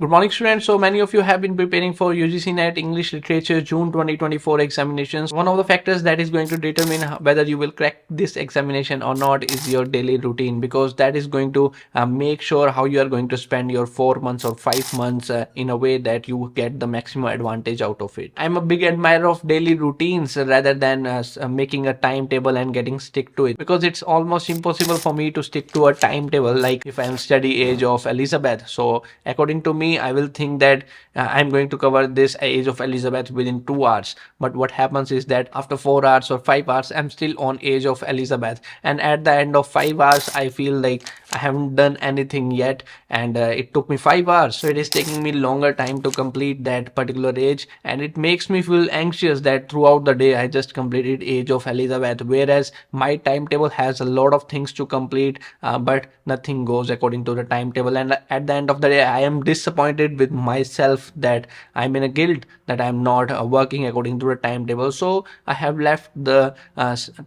Good morning, students. So many of you have been preparing for UGC-NET English Literature June 2024 examinations. One of the factors that is going to determine whether you will crack this examination or not is your daily routine, because that is going to make sure how you are going to spend your 4 months or 5 months in a way that you get the maximum advantage out of it. I'm a big admirer of daily routines rather than making a timetable and getting stick to it, because it's almost impossible for me to stick to a timetable. Like if I'm study age of Elizabeth, so according to me I will think that I'm going to cover this age of Elizabeth within 2 hours, but what happens is that after 4 hours or 5 hours I'm still on age of Elizabeth, and at the end of 5 hours I feel like I haven't done anything yet, and it took me 5 hours, so it is taking me longer time to complete that particular age, and it makes me feel anxious that throughout the day I just completed age of Elizabeth, whereas my timetable has a lot of things to complete, but nothing goes according to the timetable, and at the end of the day I am disappointed with myself that I'm in a guilt that I'm not working according to a timetable. So I have left the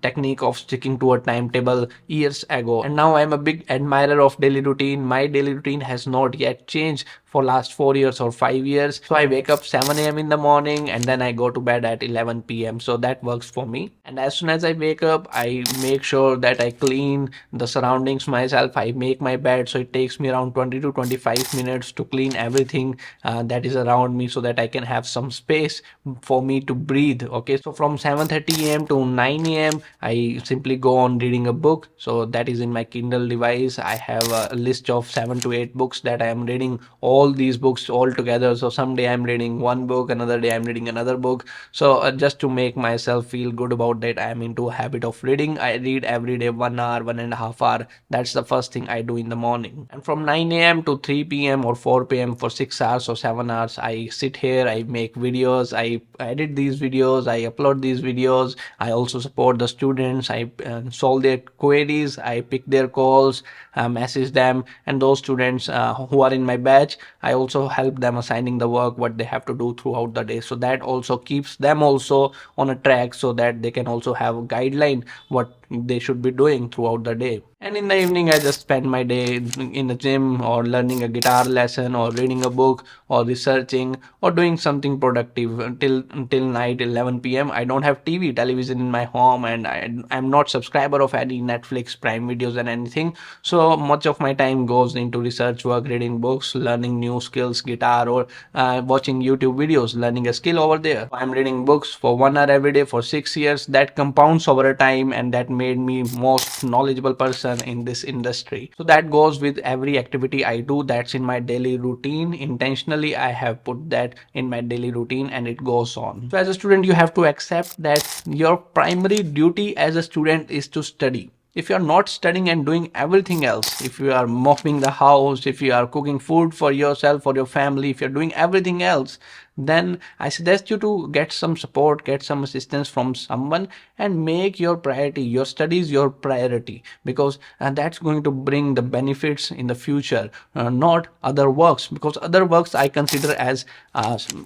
technique of sticking to a timetable years ago, and now I'm a big admirer of daily routine. My daily routine has not yet changed for last 4 years or 5 years. So I wake up 7 a.m. in the morning and then I go to bed at 11 p.m. So that works for me. And as soon as I wake up, I make sure that I clean the surroundings myself. I make my bed, so it takes me around 20 to 25 minutes to clean everything that is around me, so that I can have some space for me to breathe. Okay, so from 7:30 a.m. to 9 a.m. I simply go on reading a book. So that is in my Kindle device. I have a list of 7 to 8 books that I am reading, all these books all together. So someday I'm reading one book, another day I'm reading another book. So just to make myself feel good about that, I'm into a habit of reading. I read every day 1 hour, 1.5 hours. That's the first thing I do in the morning. And from 9 a.m. to 3 p.m. or 4 p.m. for 6 hours or 7 hours, I sit here, I make videos, I edit these videos, I upload these videos. I also support the students. I solve their queries, I pick their calls, message them, and those students who are in my batch, I also help them assigning the work what they have to do throughout the day. So that also keeps them also on a track, so that they can also have a guideline what they should be doing throughout the day. And in the evening I just spend my day in the gym, or learning a guitar lesson, or reading a book, or researching, or doing something productive until night 11 p.m. I don't have television in my home, and I'm not subscriber of any Netflix Prime videos and anything. So much of my time goes into research work, reading books, learning new skills, guitar, or watching YouTube videos, learning a skill over there. I'm reading books for 1 hour every day for 6 years. That compounds over a time, and that made me most knowledgeable person in this industry. So that goes with every activity I do. That's in my daily routine. Intentionally I have put that in my daily routine, and it goes on. So as a student, you have to accept that your primary duty as a student is to study. If you are not studying and doing everything else, if you are mopping the house, if you are cooking food for yourself or your family, if you're doing everything else, then I suggest you to get some support, get some assistance from someone, and make your priority, your studies, your priority, because that's going to bring the benefits in the future, not other works. Because other works I consider as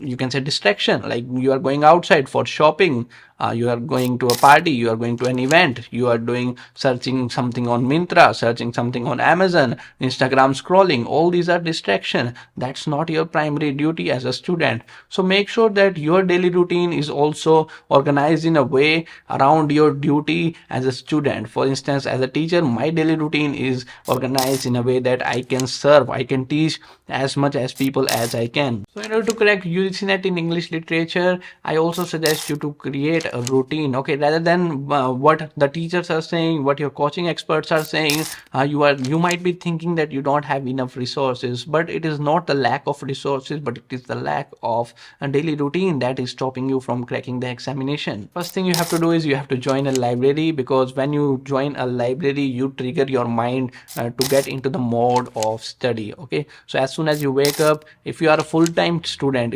you can say distraction. Like you are going outside for shopping, you are going to a party, you are going to an event, you are doing searching something on Mintra, searching something on Amazon, Instagram scrolling. All these are distraction. That's not your primary duty as a student. So make sure that your daily routine is also organized in a way around your duty as a student. For instance, as a teacher, my daily routine is organized in a way that I can serve, I can teach as much as people as I can. So in order to crack UGC-NET in English literature, I also suggest you to create a routine. Okay, rather than what the teachers are saying, what your coaching experts are saying, you might be thinking that you don't have enough resources, but it is not the lack of resources, but it is the lack of a daily routine that is stopping you from cracking the examination. First thing you have to do is you have to join a library, because when you join a library, you trigger your mind to get into the mode of study. Okay, so as soon as you wake up, if you are a full-time student,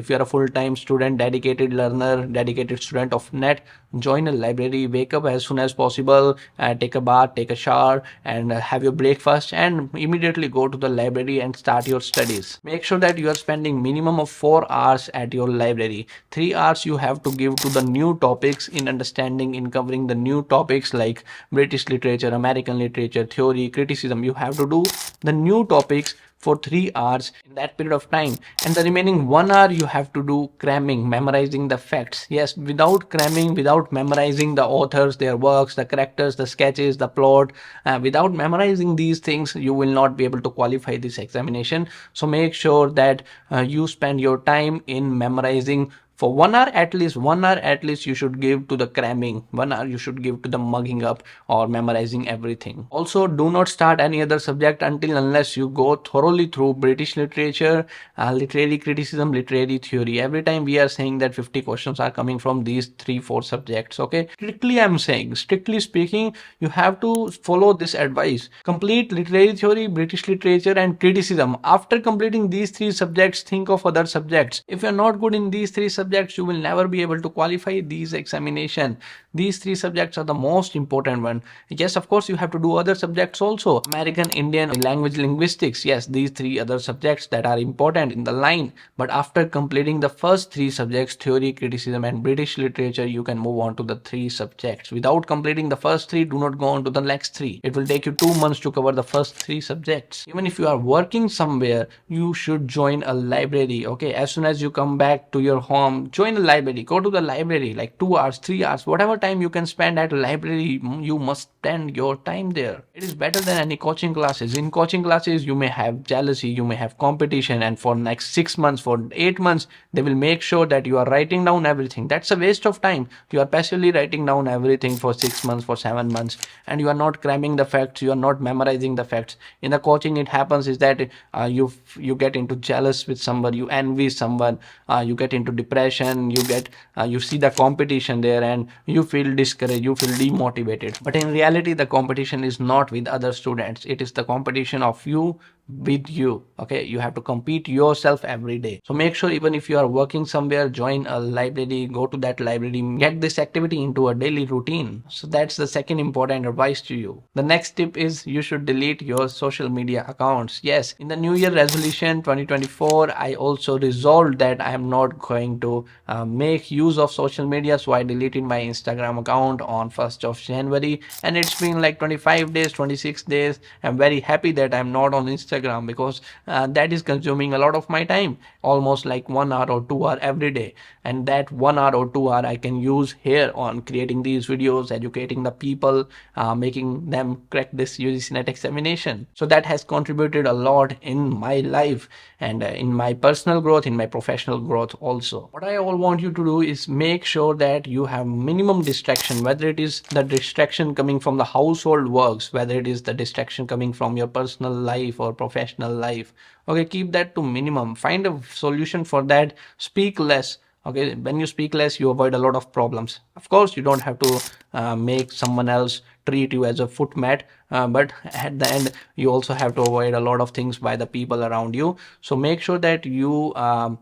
dedicated learner, dedicated student of net, join a library. Wake up as soon as possible, take a bath, take a shower, and have your breakfast, and immediately go to the library and start your studies. Make sure that you are spending minimum of 4 hours at your library. 3 hours you have to give to the new topics, in understanding, in covering the new topics like British literature, American literature, theory, criticism. You have to do the new topics for 3 hours in that period of time, and the remaining 1 hour you have to do cramming, memorizing the facts. Yes, without cramming, without memorizing the authors, their works, the characters, the sketches, the plot, without memorizing these things, you will not be able to qualify this examination. So make sure that you spend your time in memorizing for 1 hour at least. 1 hour at least you should give to the cramming. 1 hour you should give to the mugging up or memorizing everything. Also, do not start any other subject until unless you go thoroughly through British literature, literary criticism, literary theory. Every time we are saying that 50 questions are coming from these 3-4 subjects. Okay, strictly I'm saying, strictly speaking, you have to follow this advice. Complete literary theory, British literature and criticism. After completing these 3 subjects, think of other subjects. If you're not good in these 3 subjects, you will never be able to qualify these examination. These 3 subjects are the most important one. Yes, of course you have to do other subjects also, American, Indian, language, linguistics. Yes, these 3 other subjects that are important in the line. But after completing the first 3 subjects, theory, criticism and British literature, you can move on to the 3 subjects. Without completing the first 3, do not go on to the next 3. It will take you 2 months to cover the first 3 subjects. Even if you are working somewhere, you should join a library. Okay, as soon as you come back to your home, join a library, go to the library, like 2 hours, 3 hours, whatever time you can spend at a library, you must spend your time there. It is better than any coaching classes. In coaching classes, you may have jealousy, you may have competition, and for next 6 months, for 8 months, they will make sure that you are writing down everything. That's a waste of time. You are passively writing down everything for 6 months, for 7 months, and you are not cramming the facts, you are not memorizing the facts. In the coaching, it happens is that you get into jealous with someone, you envy someone, you get into depression, you see the competition there, and you feel discouraged, you feel demotivated. But in reality, the competition is not with other students, it is the competition of you with you. Okay, you have to compete yourself every day. So make sure, even if you are working somewhere, join a library, go to that library, get this activity into a daily routine. So that's the second important advice to you. The next tip is you should delete your social media accounts. Yes, in the new year resolution 2024, I also resolved that I am not going to make use of social media. So I deleted my Instagram account on 1st of January, and it's been like 25 days, 26 days. I'm very happy that I'm not on Instagram, because that is consuming a lot of my time, almost like 1 hour or 2 hour every day. And that 1 hour or 2 hour I can use here on creating these videos, educating the people, making them crack this UGC-NET examination. So that has contributed a lot in my life and in my personal growth, in my professional growth also. What I all want you to do is make sure that you have minimum distraction, whether it is the distraction coming from the household works, whether it is the distraction coming from your personal life or professional life. Okay, keep that to minimum. Find a solution for that. Speak less. Okay, when you speak less, you avoid a lot of problems. Of course, you don't have to make someone else treat you as a footmat, but at the end, you also have to avoid a lot of things by the people around you. So make sure that you are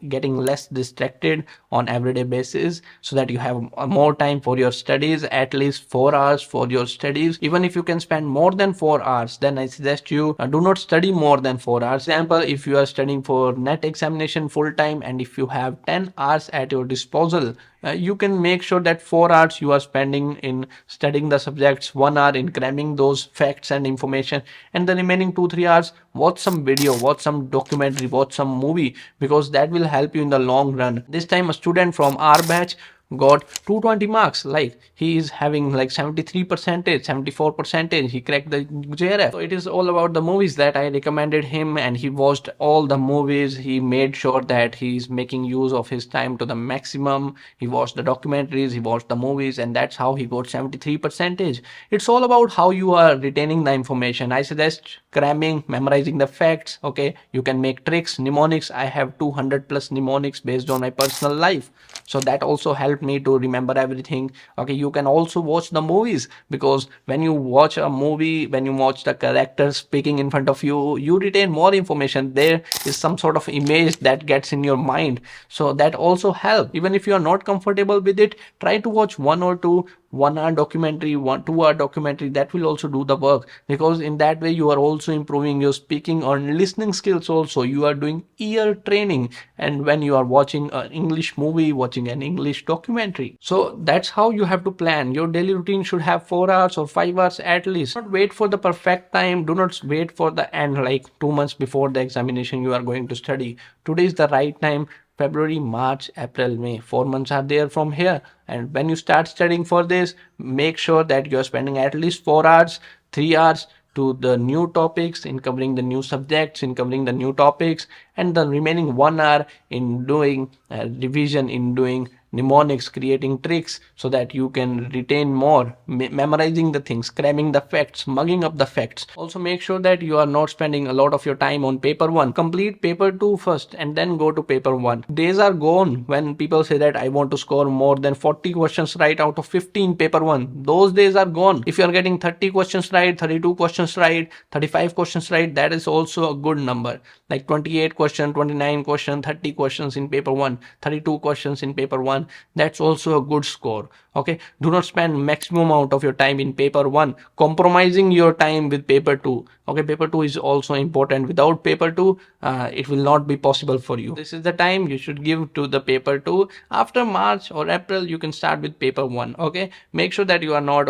getting less distracted on everyday basis, so that you have more time for your studies, at least 4 hours for your studies. Even if you can spend more than 4 hours, then I suggest you do not study more than 4 hours. For example, if you are studying for NET examination full time, and if you have 10 hours at your disposal, you can make sure that 4 hours you are spending in studying the subjects, 1 hour in cramming those facts and information, and the remaining 2-3 hours watch some video, watch some documentary, watch some movie, because that will help you in the long run. This time a student from our batch got 220 marks, like he is having like 73%, 74%, he cracked the JRF. So it is all about the movies that I recommended him, and he watched all the movies. He made sure that he's making use of his time to the maximum. He watched the documentaries, he watched the movies, and that's how he got 73%. It's all about how you are retaining the information. I suggest cramming, memorizing the facts. Okay, you can make tricks, mnemonics. I have 200 plus mnemonics based on my personal life, so that also helped me to remember everything. Okay, you can also watch the movies, because when you watch a movie, when you watch the characters speaking in front of you, you retain more information. There is some sort of image that gets in your mind, so that also helps. Even if you are not comfortable with it, try to watch 1 or 2 1 hour documentary, 2 hour documentary, that will also do the work, because in that way you are also improving your speaking or listening skills. Also you are doing ear training, and when you are watching an English movie, watching an English documentary. So that's how you have to plan. Your daily routine should have 4 hours or 5 hours at least. Do not wait for the perfect time. Do not wait for the end, like 2 months before the examination you are going to study. Today is the right time. February, March, April, May, 4 months are there from here. And when you start studying for this, make sure that you're spending at least 4 hours, 3 hours to the new topics, in covering the new subjects, in covering the new topics, and the remaining 1 hour in doing revision, in doing mnemonics, creating tricks, so that you can retain more, memorizing the things, cramming the facts, mugging up the facts. Also make sure that you are not spending a lot of your time on paper 1. Complete paper 2 first and then go to paper 1. Days are gone when people say that I want to score more than 40 questions right out of 15 paper 1. Those days are gone. If you are getting 30 questions right, 32 questions right, 35 questions right, that is also a good number. Like 28 questions, 29 questions, 30 questions in paper 1, 32 questions in paper 1, that's also a good score. Okay, do not spend maximum amount of your time in paper 1, compromising your time with paper 2. Okay, paper 2 is also important. Without paper 2, it will not be possible for you. This is the time you should give to the paper 2. After March or April, you can start with paper 1. Okay, make sure that you are not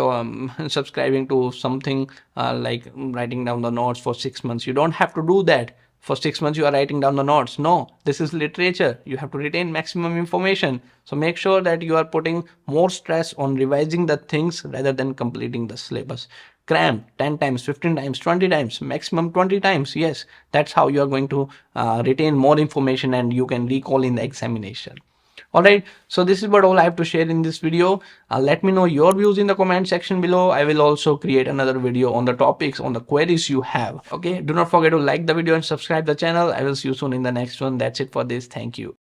subscribing to something like writing down the notes for 6 months. You don't have to do that. For 6 months you are writing down the notes. No, this is literature. You have to retain maximum information. So make sure that you are putting more stress on revising the things rather than completing the syllabus. Cram 10 times, 15 times, 20 times, maximum 20 times. Yes, that's how you are going to retain more information and you can recall in the examination. Alright, so this is what all I have to share in this video. Let me know your views in the comment section below. I will also create another video on the topics, on the queries you have. Okay, do not forget to like the video and subscribe the channel. I will see you soon in the next one. That's it for this. Thank you.